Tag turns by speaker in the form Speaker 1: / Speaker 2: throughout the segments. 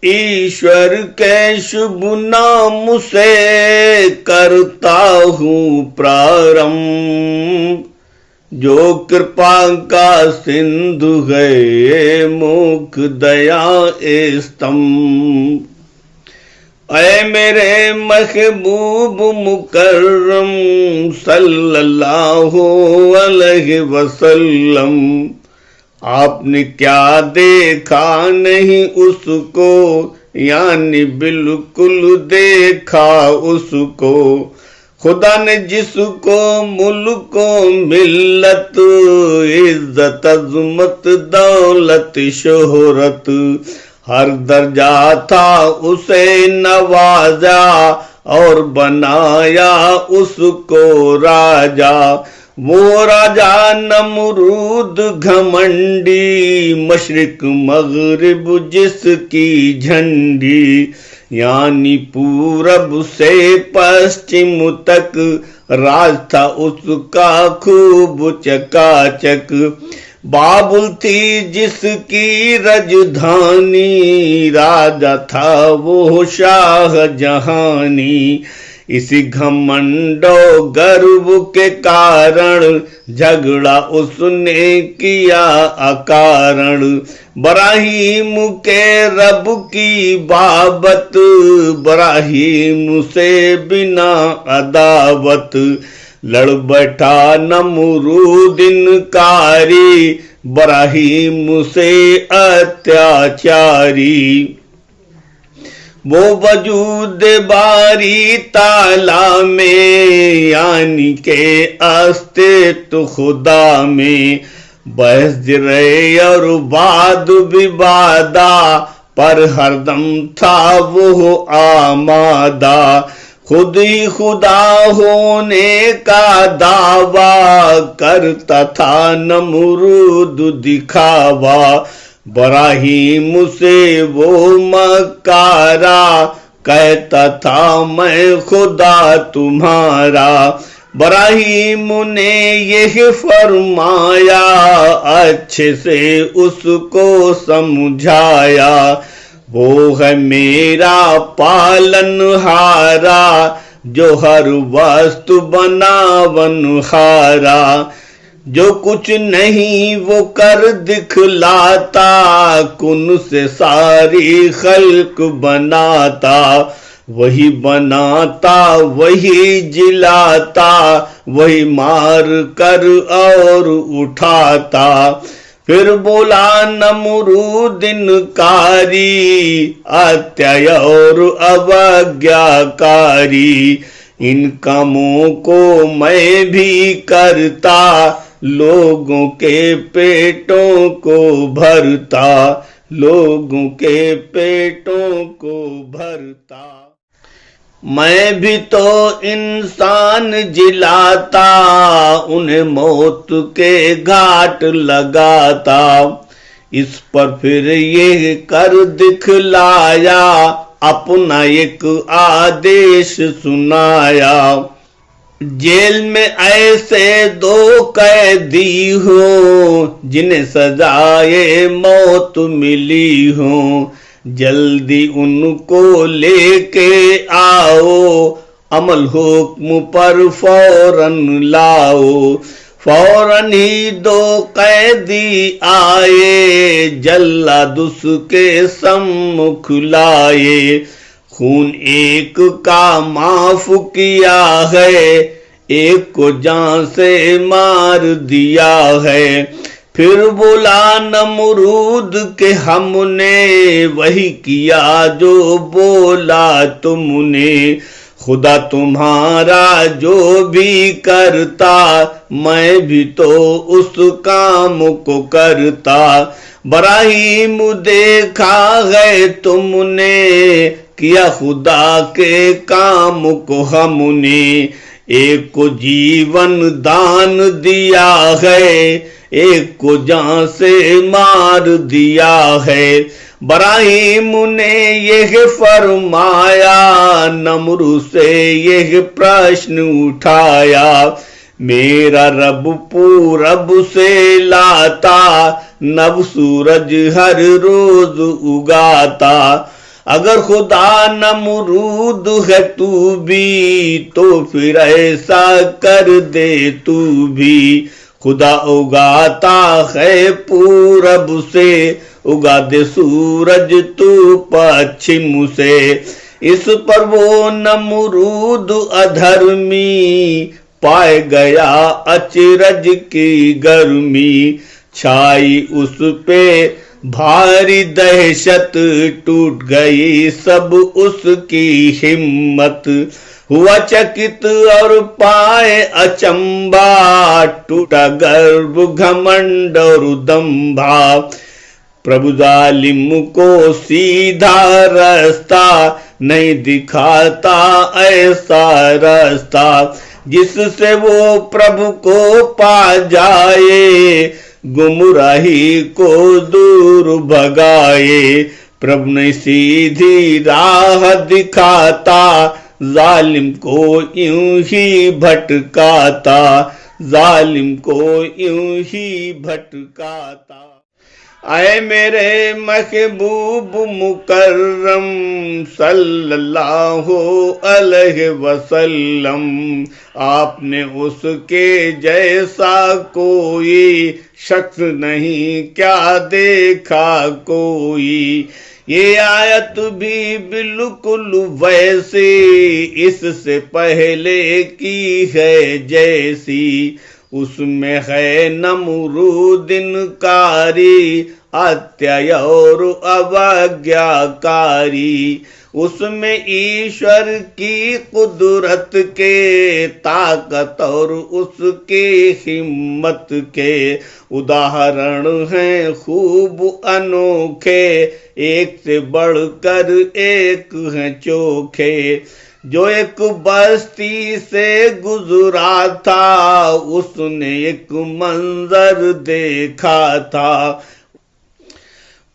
Speaker 1: ईश्वर के शुभ नाम से करता हूँ प्रारंभ, जो कृपा का सिंधु है मुख दया स्तंभ। ऐ मेरे महबूब मुकर्रम सल्लल्लाहु अलैहि वसल्लम, आपने क्या देखा नहीं उसको, यानी बिल्कुल देखा उसको। खुदा ने जिसको मुल्क मिल्लत, इज्जत अज़मत दौलत शोहरत, हर दर्जा था उसे नवाजा और बनाया उसको राजा। वो राजा नमरूद घमंडी, मशरिक मगरिब जिसकी झंडी, यानी पूरब से पश्चिम तक राज था उसका खूब चकाचक। बाबुल थी जिसकी राजधानी, राजा था वो शाह जहानी। इसी घमंडो गर्व के कारण झगड़ा उसने किया अकारण। बराहीम के रब की बाबत, बराहीम से बिना अदावत, लड़ बैठा नमरूद इनकारी, बराहीम से अत्याचारी। वो वजूद बारी ताला में, यानी के अस्तित्व खुदा में, बहस रहे और बाद विवादा, पर हरदम था वो आमादा। खुद ही खुदा होने का दावा करता था नमरूद दिखावा। बराहीम से वो मकारा, कहता था मैं खुदा तुम्हारा। बराहीम ने यह फरमाया, अच्छे से उसको समझाया। वो है मेरा पालनहारा, जो हर वस्तु बनावनहारा। जो कुछ नहीं वो कर दिखलाता, कुन से सारी खल्क बनाता। वही बनाता वही जिलाता, वही मार कर और उठाता। फिर बोला नमरूद इनकारी, अत्याय और अवज्ञाकारी। इन कामों को मैं भी करता, लोगों के पेटों को भरता, लोगों के पेटों को भरता। मैं भी तो इंसान जिलाता, उन्हें मौत के घाट लगाता। इस पर फिर ये कर दिखलाया, अपना एक आदेश सुनाया। जेल में ऐसे दो कैदी हो, जिन्हें सजाए मौत मिली हो, जल्दी उनको लेके आओ, अमल हुक्म पर फौरन लाओ। फौरन ही दो कैदी आए, जल्लाद उसके सम्मुख लाए। खून एक का माफ किया है, एक को जान से मार दिया है। फिर बोला नमरूद के हमने वही किया जो बोला तुमने। खुदा तुम्हारा जो भी करता, मैं भी तो उस काम को करता। बराहीम देखा है तुमने, किया खुदा के काम को हमने। एक को जीवन दान दिया है, एक को जान से मार दिया है। बराहीम ने यह फरमाया, नमरू से यह प्रश्न उठाया। मेरा रब पूरब से लाता, नव सूरज हर रोज उगाता। अगर खुदा नमरूद है तू भी, तो फिर ऐसा कर दे तू भी। खुदा उगाता है पूरब से, उगा दे सूरज तू पश्चिम से। इस पर वो नमरूद अधर्मी, पाए गया अचरज की गर्मी। छाई उस पे भारी दहशत, टूट गई सब उसकी हिम्मत। हुआ चकित और पाए अचंबा, टूटा गर्व घमंड और दंभा। प्रभु जालिम को सीधा रास्ता नहीं दिखाता, ऐसा रास्ता जिससे वो प्रभु को पा जाए, गुमराही को दूर भगाए। प्रभु ने सीधी राह दिखाता, जालिम को यूं ही भटकाता, जालिम को यूं ही भटकाता। आए मेरे महबूब मुकर्रम सल्लल्लाहु अलैहि वसल्लम, आपने उसके जैसा कोई शख्स नहीं क्या देखा कोई। ये आयत भी बिल्कुल वैसे इससे पहले की है जैसी। उसमें है नमरूदिनकारी, अत्याय और अवज्ञाकारी। उसमें ईश्वर की कुदरत के, ताकत और उसके हिम्मत के उदाहरण हैं खूब अनोखे। एक से बढ़कर एक हैं चोखे। जो एक बस्ती से गुजरा था, उसने एक मंजर देखा था।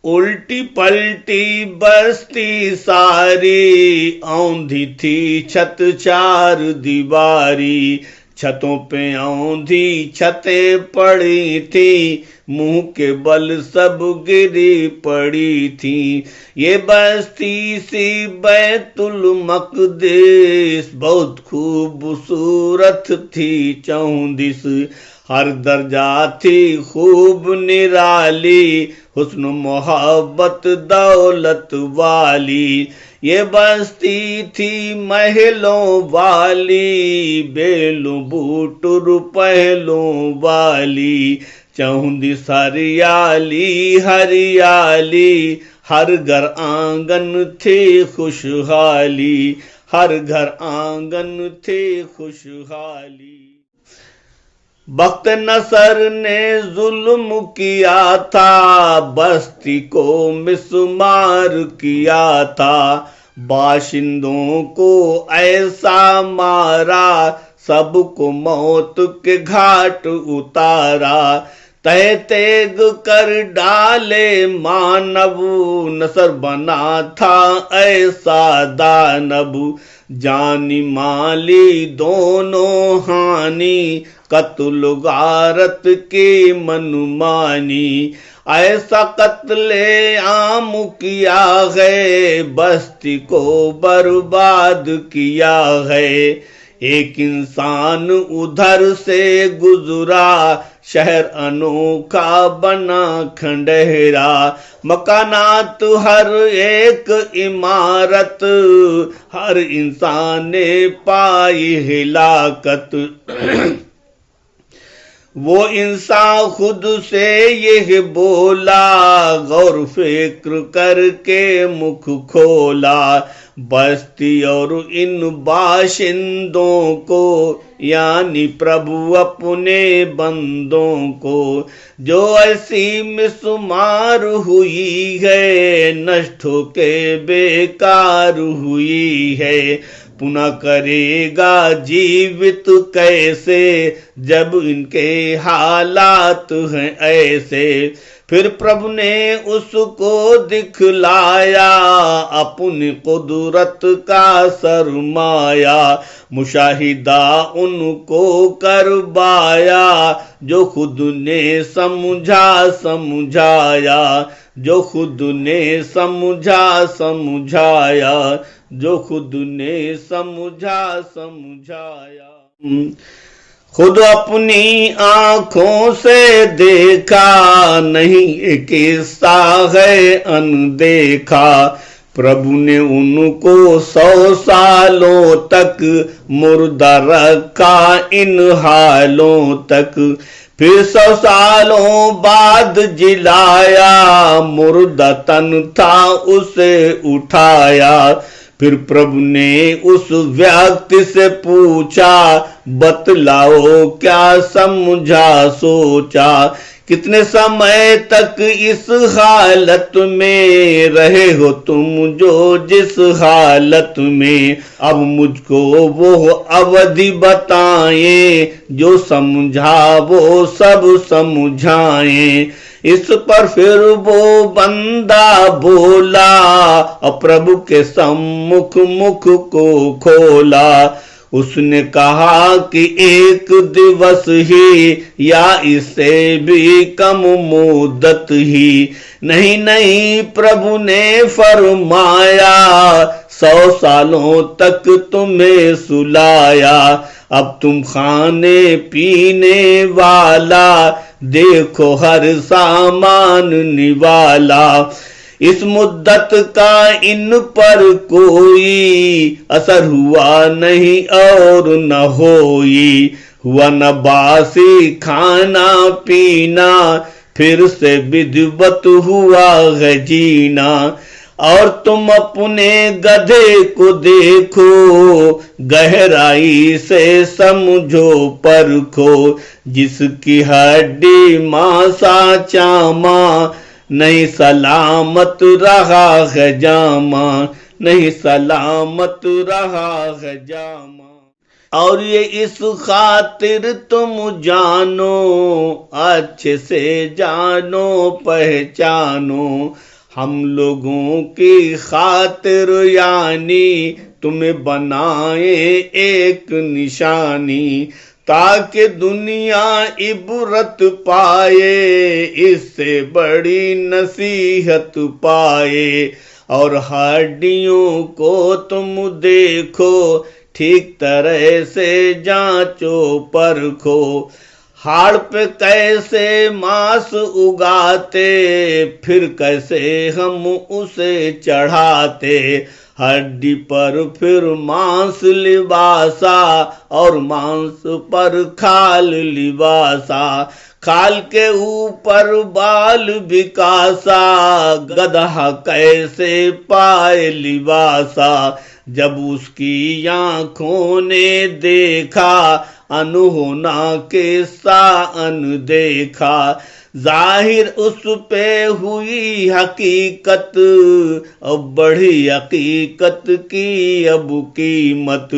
Speaker 1: उल्टी पलटी बस्ती सारी, औंधी थी छत चार दीवारी। छतों पे औंधी छतें पड़ी थी, मुंह के बल सब गिरी पड़ी थी। ये बस्ती सी बैतुल मक़दिस, बहुत खूबसूरत थी चौंदिस। हर दर्जा थी खूब निराली, हुस्न मोहब्बत दौलत वाली। ये बस्ती थी महलों वाली, बेलों बूटुर पहलों वाली। चौंदिस हरियाली हरियाली, हर घर आंगन थे खुशहाली, हर घर आंगन थे खुशहाली। बख्त नसर ने जुल्म किया था, बस्ती को मिसमार किया था। बाशिंदों को ऐसा मारा, सबको मौत के घाट उतारा। तह तेग कर डाले मानव, नसर बना था ऐसा दानव। जानी माली दोनों हानि, कत्ल गारत की मनमानी। ऐसा कत्ले आम किया है, बस्ती को बर्बाद किया है। एक इंसान उधर से गुजरा, शहर अनोखा बना खंडहरा। मकानात हर एक इमारत, हर इंसान ने पाई हिलाकत। वो इंसान खुद से यह बोला, गौर फिक्र करके मुख खोला। बस्ती और इन बाशिंदों को, यानी प्रभु अपने बंदों को, जो ऐसी मिसमार हुई है, नष्ट होके बेकार हुई है। पुनः करेगा जीवित कैसे, जब इनके हालात हैं ऐसे। फिर प्रभु ने उसको दिखलाया, अपनी कुदरत का सरमाया। मुशाहिदा उनको करवाया, जो खुद ने समझा समझाया। जो खुद ने समझा समझाया, जो खुद ने समझा समझाया। खुद अपनी आंखों से देखा, नहीं एक किस्सा है अनदेखा। प्रभु ने उनको 100 सालों तक मुर्दा रखा इन हालों तक। फिर 100 सालों बाद जिलाया, मुर्दा तन था उसे उठाया। फिर प्रभु ने उस व्यक्ति से पूछा, बतलाओ क्या समझा सोचा। कितने समय तक इस हालत में रहे हो तुम, जो जिस हालत में। अब मुझको वो अवधि बताएं, जो समझा वो सब समझाएं। इस पर फिर वो बंदा बोला, प्रभु के सम्मुख मुख को खोला। उसने कहा कि एक दिवस ही या इससे भी कम मुद्दत ही। नहीं नहीं, प्रभु ने फरमाया, 100 सालों तक तुम्हें सुलाया। अब तुम खाने पीने वाला, देखो हर सामान निवाला। इस मुद्दत का इन पर कोई असर हुआ नहीं और न होई। हुआ न बासी खाना पीना, फिर से विधिवत हुआ है जीना। और तुम अपने गधे को देखो, गहराई से समझो परखो। जिसकी हड्डी मांसा चामा, नहीं सलामत रहा है जामा, नहीं सलामत रहा है जामा। और ये इस खातिर तुम जानो, अच्छे से जानो पहचानो। हम लोगों की खातिर यानी तुम्हें बनाए एक निशानी, ताकि दुनिया इबरत पाए, इससे बड़ी नसीहत पाए। और हड्डियों को तुम देखो, ठीक तरह से जांचो परखो। हाड़ पे कैसे मांस उगाते, फिर कैसे हम उसे चढ़ाते। हड्डी पर फिर मांस लिबासा, और मांस पर खाल लिबासा। खाल के ऊपर बाल बिकासा, गधा कैसे पाए लिबासा। जब उसकी आंखों ने देखा, अनहोना के सा अनदेखा। जाहिर उस पे हुई हकीकत, अब बढ़ी हकीकत की अब कीमत।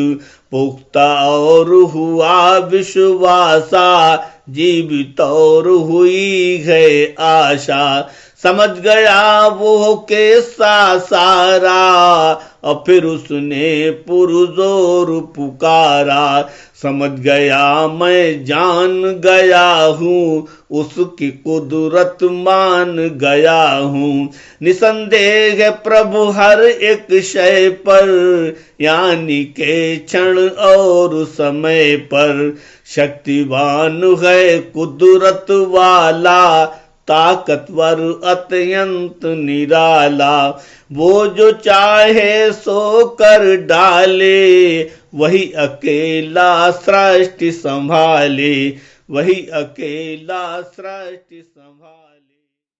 Speaker 1: पुख्ता और हुआ विश्वासा, जीवित और हुई है आशा। समझ गया वो कैसा सारा, और फिर उसने पुरजोर पुकारा। समझ गया मैं जान गया हूँ, उसकी कुदरत मान गया हूँ। निसंदेह प्रभु हर एक शय पर, यानी के क्षण और समय पर शक्तिवान है, कुदरत वाला, ताकतवर अत्यंत निराला। वो जो चाहे सो कर डाले, वही अकेला सृष्टि संभाले, वही अकेला सृष्टि संभाले।